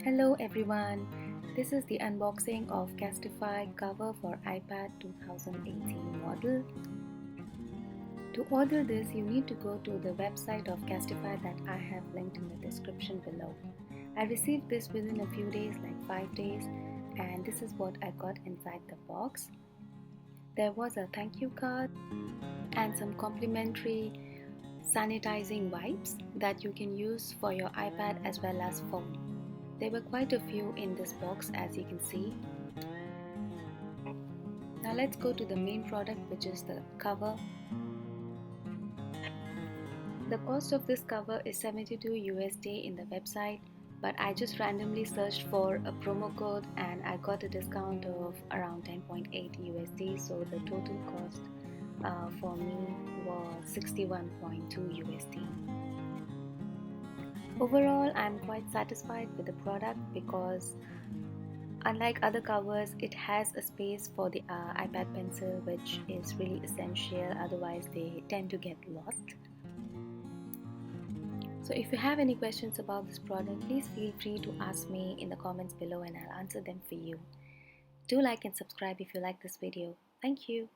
Hello everyone, this is the unboxing of Casetify cover for iPad 2018 model. To order this, you need to go to the website of Casetify that I have linked in the description below. I received this within a few days, like 5 days, and this is what I got inside the box. There was a thank you card and some complimentary sanitizing wipes that you can use for your iPad as well as phone. There were quite a few in this box, as you can see. Now let's go to the main product, which is the cover. The cost of this cover is 72 USD in the website, but I just randomly searched for a promo code and I got a discount of around 10.8 USD, so the total cost for me was 61.2 USD. Overall, I'm quite satisfied with the product because unlike other covers, it has a space for the iPad pencil, which is really essential, otherwise they tend to get lost. So if you have any questions about this product, please feel free to ask me in the comments below and I'll answer them for you. Do like and subscribe if you like this video. Thank you.